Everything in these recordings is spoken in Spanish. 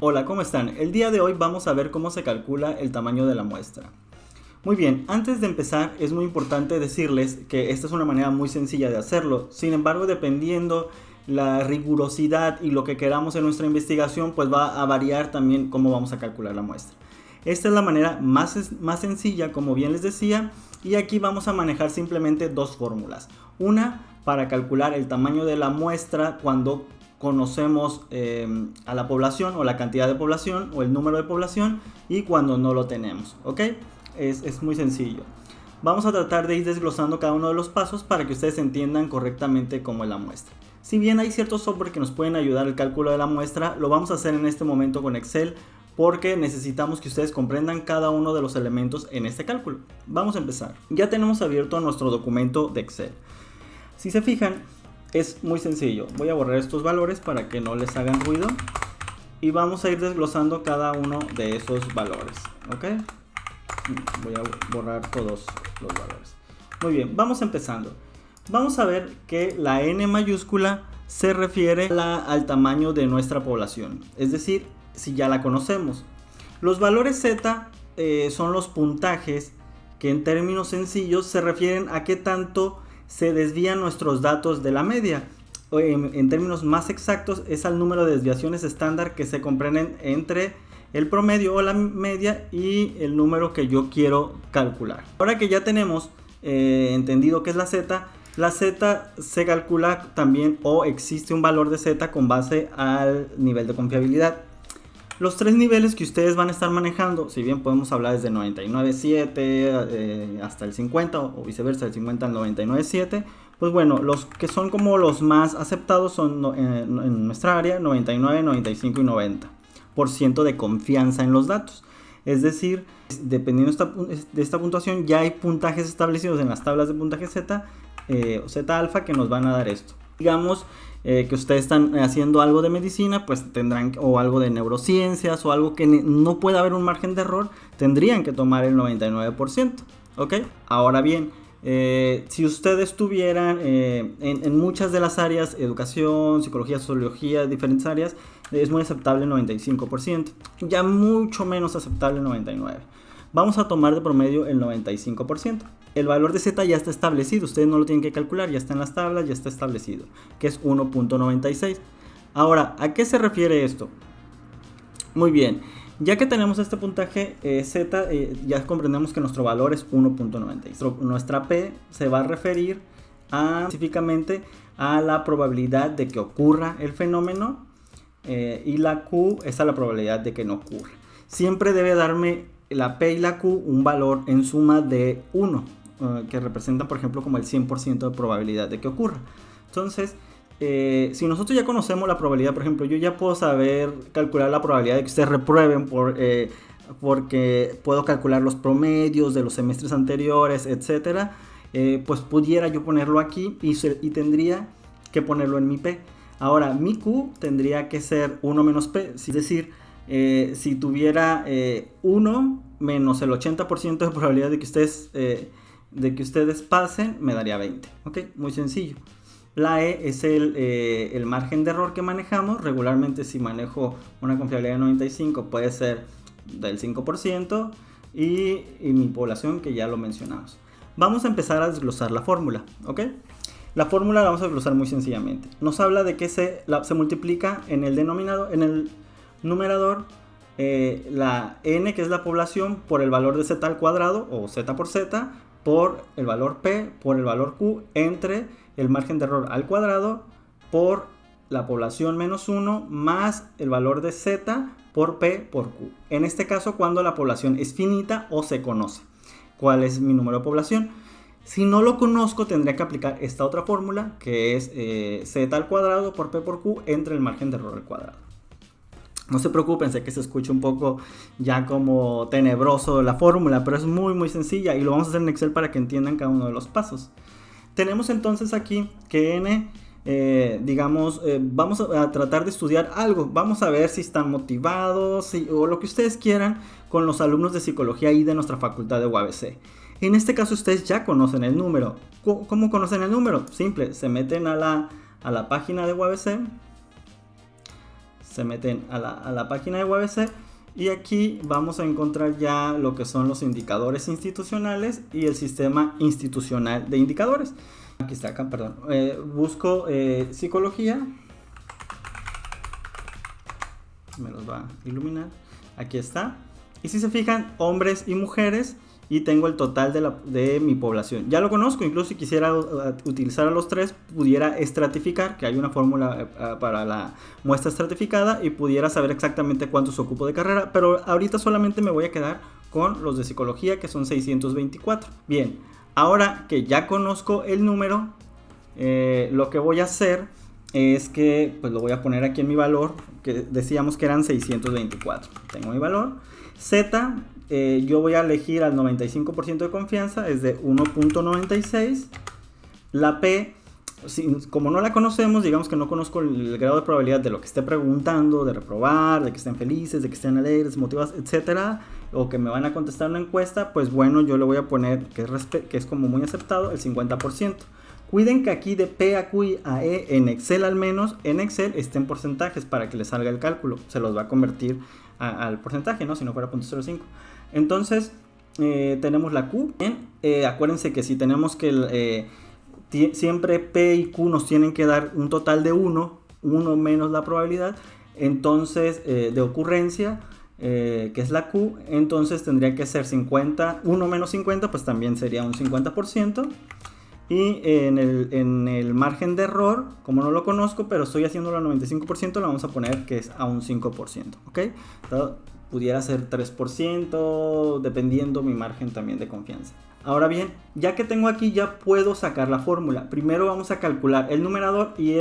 Hola, ¿cómo están? El día de hoy vamos a ver cómo se calcula el tamaño de la muestra. Muy bien, antes de empezar es muy importante decirles que esta es una manera muy sencilla de hacerlo. Sin embargo, dependiendo la rigurosidad y lo que queramos en nuestra investigación, pues va a variar también cómo vamos a calcular la muestra. Esta es la manera más sencilla, como bien les decía, y aquí vamos a manejar simplemente dos fórmulas. Una para calcular el tamaño de la muestra cuando conocemos a la población o la cantidad de población o el número de población, y cuando no lo tenemos, ¿ok? Es muy sencillo. Vamos a tratar de ir desglosando cada uno de los pasos para que ustedes entiendan correctamente cómo es la muestra. Si bien hay ciertos software que nos pueden ayudar al cálculo de la muestra, lo vamos a hacer en este momento con Excel, porque necesitamos que ustedes comprendan cada uno de los elementos en este cálculo. Vamos a empezar. Ya tenemos abierto nuestro documento de Excel. Si se fijan, es muy sencillo. Voy a borrar estos valores para que no les hagan ruido. Y vamos a ir desglosando cada uno de esos valores. ¿Ok? Voy a borrar todos los valores. Muy bien, vamos empezando. Vamos a ver que la N mayúscula se refiere al tamaño de nuestra población. Es decir, si ya la conocemos. Los valores Z son los puntajes que en términos sencillos se refieren a qué tanto se desvían nuestros datos de la media. En términos más exactos es al número de desviaciones estándar que se comprenden entre el promedio o la media y el número que yo quiero calcular. Ahora que ya tenemos entendido qué es la Z se calcula también, o existe un valor de Z con base al nivel de confiabilidad. Los tres niveles que ustedes van a estar manejando, si bien podemos hablar desde 99.7 hasta el 50 o viceversa, del 50 al 99.7, pues bueno, los que son como los más aceptados son en nuestra área 99, 95 y 90% de confianza en los datos. Es decir, dependiendo de esta puntuación, ya hay puntajes establecidos en las tablas de puntaje Z o Z alfa que nos van a dar esto. Digamos que ustedes están haciendo algo de medicina, pues tendrán, o algo de neurociencias, o algo que no pueda haber un margen de error, tendrían que tomar el 99%, ¿ok? Ahora bien, si ustedes tuvieran en muchas de las áreas, educación, psicología, sociología, diferentes áreas, es muy aceptable el 95%, ya mucho menos aceptable el 99%. Vamos a tomar de promedio el 95%. El valor de Z ya está establecido, ustedes no lo tienen que calcular, ya está en las tablas, ya está establecido, que es 1.96. Ahora, ¿a qué se refiere esto? Muy bien, ya que tenemos este puntaje Z, ya comprendemos que nuestro valor es 1.96. Nuestra P se va a referir específicamente a la probabilidad de que ocurra el fenómeno, y la Q es a la probabilidad de que no ocurra. Siempre debe darme la P y la Q un valor en suma de 1, que representa, por ejemplo, como el 100% de probabilidad de que ocurra. Entonces, si nosotros ya conocemos la probabilidad, por ejemplo, yo ya puedo saber calcular la probabilidad de que ustedes reprueben porque puedo calcular los promedios de los semestres anteriores, etcétera. Pues pudiera yo ponerlo aquí y tendría que ponerlo en mi P. Ahora, mi Q tendría que ser 1 menos P, es decir, si tuviera 1 menos el 80% de probabilidad de que ustedes pasen, me daría 20. ¿Ok? Muy sencillo. La E es el margen de error que manejamos. Regularmente, si manejo una confiabilidad de 95, puede ser del 5%, y mi población, que ya lo mencionamos. Vamos a empezar a desglosar la fórmula, ¿ok? La fórmula la vamos a desglosar muy sencillamente. Nos habla de que se multiplica en el denominador, en el numerador, la N, que es la población, por el valor de Z al cuadrado, o Z por Z, por el valor P, por el valor Q, entre el margen de error al cuadrado, por la población menos 1, más el valor de Z por P por Q. En este caso, cuando la población es finita o se conoce cuál es mi número de población. Si no lo conozco, tendría que aplicar esta otra fórmula, que es Z al cuadrado por P por Q entre el margen de error al cuadrado. No se preocupen, sé que se escucha un poco ya como tenebroso la fórmula, pero es muy muy sencilla y lo vamos a hacer en Excel para que entiendan cada uno de los pasos. Tenemos entonces aquí que N, vamos a tratar de estudiar algo. Vamos a ver si están motivados o lo que ustedes quieran con los alumnos de psicología y de nuestra facultad de UABC. En este caso ustedes ya conocen el número. ¿Cómo conocen el número? Simple, se meten a la página de UABC, se meten a la página de UABC y aquí vamos a encontrar ya lo que son los indicadores institucionales y el sistema institucional de indicadores. Aquí está, acá, perdón. Busco psicología. Me los va a iluminar. Aquí está. Y si se fijan, hombres y mujeres. Y tengo el total de mi población. Ya lo conozco, incluso si quisiera utilizar a los tres, pudiera estratificar, que hay una fórmula para la muestra estratificada, y pudiera saber exactamente cuántos ocupo de carrera. Pero ahorita solamente me voy a quedar con los de psicología, que son 624. Bien, ahora que ya conozco el número, lo que voy a hacer es que pues lo voy a poner aquí en mi valor, que decíamos que eran 624. Tengo mi valor. Z, yo voy a elegir al 95% de confianza, es de 1.96. La P, como no la conocemos, digamos que no conozco el grado de probabilidad de lo que esté preguntando, de reprobar, de que estén felices, de que estén alegres, motivados, etcétera, o que me van a contestar una encuesta, pues bueno, yo le voy a poner, que es como muy aceptado, el 50%. Cuiden que aquí de P a Q y a E en Excel, al menos en Excel, estén porcentajes para que les salga el cálculo. Se los va a convertir al porcentaje, ¿no? Si no fuera 0.05. Entonces, tenemos la Q. Acuérdense que si tenemos que siempre P y Q nos tienen que dar un total de 1 menos la probabilidad, entonces de ocurrencia, que es la Q, entonces tendría que ser 50, 1 menos 50, pues también sería un 50%. Y en el margen de error, como no lo conozco, pero estoy haciéndolo al 95%, lo vamos a poner que es a un 5%, ¿ok? Entonces, pudiera ser 3%, dependiendo mi margen también de confianza. Ahora bien, ya que tengo aquí, ya puedo sacar la fórmula. Primero vamos a calcular el numerador y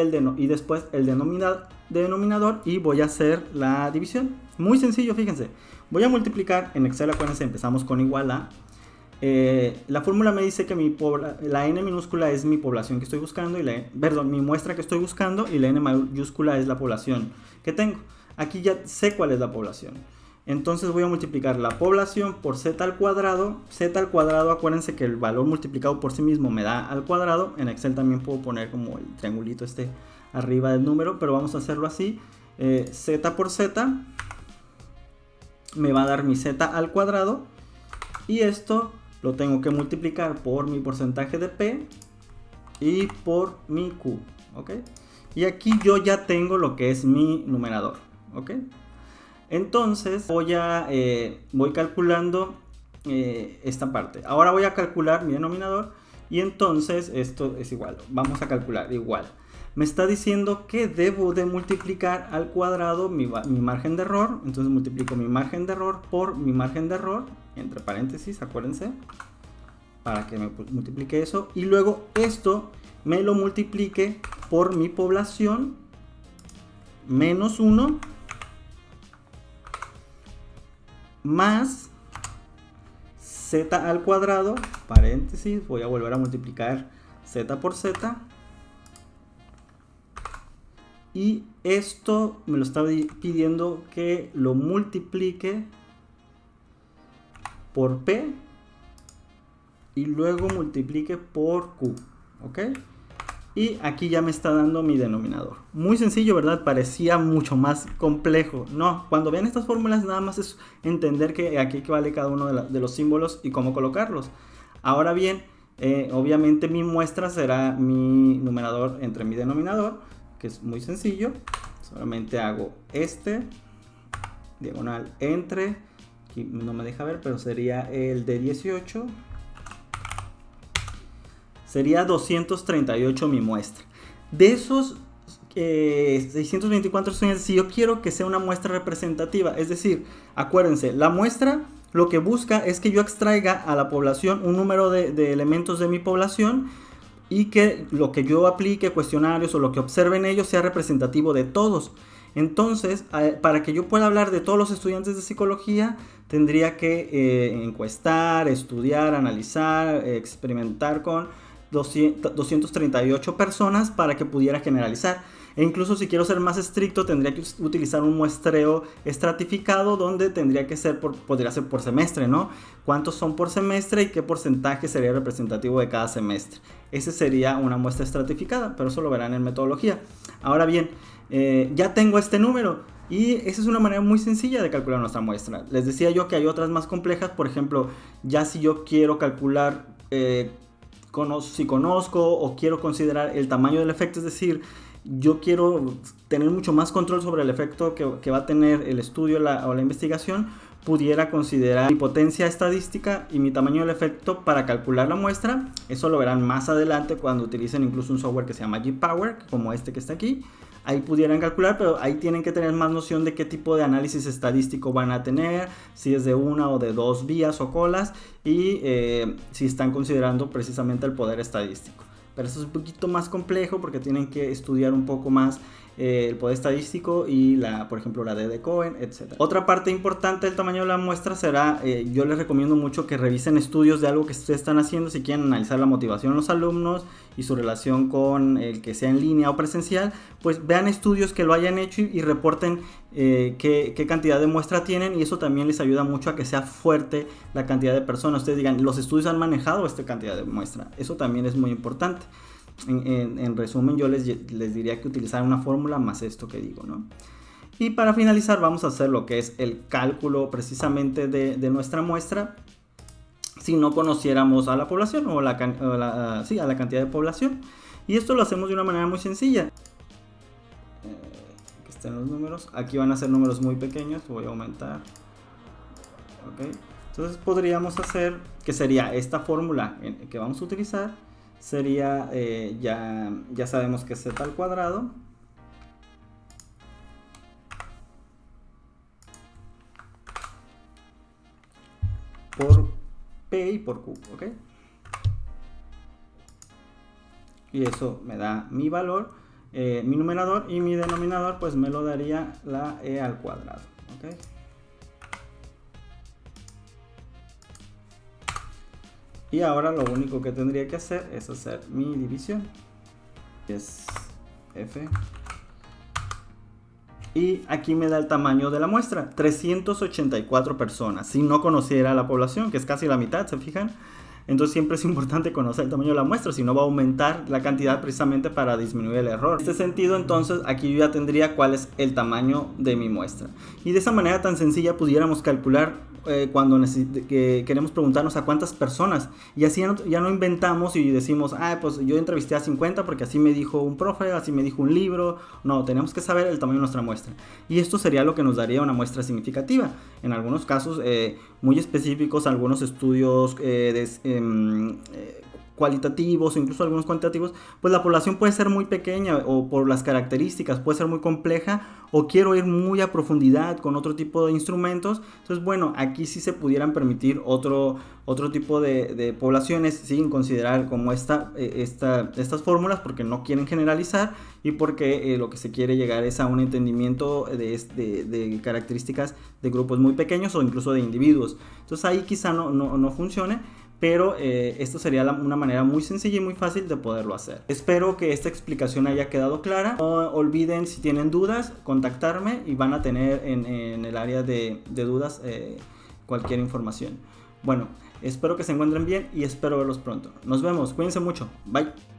después el denominador, y voy a hacer la división. Muy sencillo, fíjense. Voy a multiplicar, en Excel acuérdense, empezamos con igual a. La fórmula me dice que la n minúscula es mi población que estoy buscando, mi muestra que estoy buscando, y la n mayúscula es la población que tengo. Aquí ya sé cuál es la población. Entonces voy a multiplicar la población por z al cuadrado. Z al cuadrado, acuérdense que el valor multiplicado por sí mismo me da al cuadrado. En Excel también puedo poner como el triangulito arriba del número, pero vamos a hacerlo así. Z por z me va a dar mi z al cuadrado, y esto lo tengo que multiplicar por mi porcentaje de P y por mi Q, ¿ok? Y aquí yo ya tengo lo que es mi numerador, ¿ok? Entonces voy calculando esta parte. Ahora voy a calcular mi denominador, y entonces esto es igual. Vamos a calcular igual. Me está diciendo que debo de multiplicar al cuadrado mi margen de error. Entonces multiplico mi margen de error por mi margen de error, entre paréntesis, acuérdense, para que me multiplique eso. Y luego esto me lo multiplique por mi población menos 1 más z al cuadrado, paréntesis, voy a volver a multiplicar z por z. Y esto me lo está pidiendo que lo multiplique por P y luego multiplique por Q, ¿ok? Y aquí ya me está dando mi denominador. Muy sencillo, ¿verdad? Parecía mucho más complejo. No, cuando vean estas fórmulas nada más es entender que aquí equivale cada uno de los símbolos y cómo colocarlos. Ahora bien, obviamente mi muestra será mi numerador entre mi denominador, que es muy sencillo. Solamente hago diagonal entre, aquí no me deja ver, pero sería el de 18. Sería 238 mi muestra. De esos 624 estudiantes, si yo quiero que sea una muestra representativa, es decir, acuérdense, la muestra lo que busca es que yo extraiga a la población un número de elementos de mi población, y que lo que yo aplique, cuestionarios o lo que observen ellos, sea representativo de todos. Entonces, para que yo pueda hablar de todos los estudiantes de psicología, tendría que encuestar, estudiar, analizar, experimentar con 238 personas para que pudiera generalizar. E incluso si quiero ser más estricto, tendría que utilizar un muestreo estratificado, donde podría ser por semestre, ¿no? ¿Cuántos son por semestre y qué porcentaje sería representativo de cada semestre? Ese sería una muestra estratificada, pero eso lo verán en metodología. Ahora bien, ya tengo este número. Y esa es una manera muy sencilla de calcular nuestra muestra. Les decía yo que hay otras más complejas. Por ejemplo, ya si yo quiero calcular si conozco o quiero considerar el tamaño del efecto, es decir, yo quiero tener mucho más control sobre el efecto que va a tener el estudio o la investigación, pudiera considerar mi potencia estadística y mi tamaño del efecto para calcular la muestra. Eso lo verán más adelante cuando utilicen incluso un software que se llama GPower, como este que está aquí. Ahí pudieran calcular, pero ahí tienen que tener más noción de qué tipo de análisis estadístico van a tener, si es de una o de dos vías o colas, y si están considerando precisamente el poder estadístico. Pero eso es un poquito más complejo porque tienen que estudiar un poco más el poder estadístico y por ejemplo la D de Cohen, etc. Otra parte importante del tamaño de la muestra será, yo les recomiendo mucho que revisen estudios de algo que ustedes están haciendo si quieren analizar la motivación de los alumnos y su relación con el que sea en línea o presencial. Pues vean estudios que lo hayan hecho y reporten qué cantidad de muestra tienen, y eso también les ayuda mucho a que sea fuerte la cantidad de personas. Ustedes digan, los estudios han manejado esta cantidad de muestra. Eso también es muy importante. En resumen, yo les diría que utilizaran una fórmula más esto que digo, ¿no? Y para finalizar vamos a hacer lo que es el cálculo precisamente de nuestra muestra si no conociéramos a la población o a la cantidad de población. Y esto lo hacemos de una manera muy sencilla. Aquí están los números. Aquí van a ser números muy pequeños. Voy a aumentar. Ok. Entonces podríamos hacer, que sería esta fórmula que vamos a utilizar. Sería, ya sabemos que es z al cuadrado por P y por Q, ¿ok? Y eso me da mi valor, mi numerador, y mi denominador pues me lo daría la E al cuadrado, ¿ok? Y ahora lo único que tendría que hacer es hacer mi división, que es F. Y aquí me da el tamaño de la muestra, 384 personas. Si no conociera la población, que es casi la mitad, ¿se fijan? Entonces siempre es importante conocer el tamaño de la muestra, si no va a aumentar la cantidad precisamente para disminuir el error. En este sentido, entonces, aquí yo ya tendría cuál es el tamaño de mi muestra. Y de esa manera tan sencilla pudiéramos calcular cuando queremos preguntarnos a cuántas personas. Y así ya no inventamos y decimos, pues yo entrevisté a 50 porque así me dijo un profe, así me dijo un libro. No, tenemos que saber el tamaño de nuestra muestra. Y esto sería lo que nos daría una muestra significativa. En algunos casos muy específicos, algunos estudios cualitativos o incluso algunos cuantitativos, pues la población puede ser muy pequeña o por las características puede ser muy compleja, o quiero ir muy a profundidad con otro tipo de instrumentos. Entonces, bueno, aquí sí se pudieran permitir otro tipo de poblaciones sin considerar como estas fórmulas, porque no quieren generalizar y porque lo que se quiere llegar es a un entendimiento de características de grupos muy pequeños o incluso de individuos. Entonces ahí quizá no funcione, pero esto sería una manera muy sencilla y muy fácil de poderlo hacer. Espero que esta explicación haya quedado clara. No olviden, si tienen dudas, contactarme y van a tener en el área de dudas cualquier información. Bueno, espero que se encuentren bien y espero verlos pronto. Nos vemos, cuídense mucho, bye.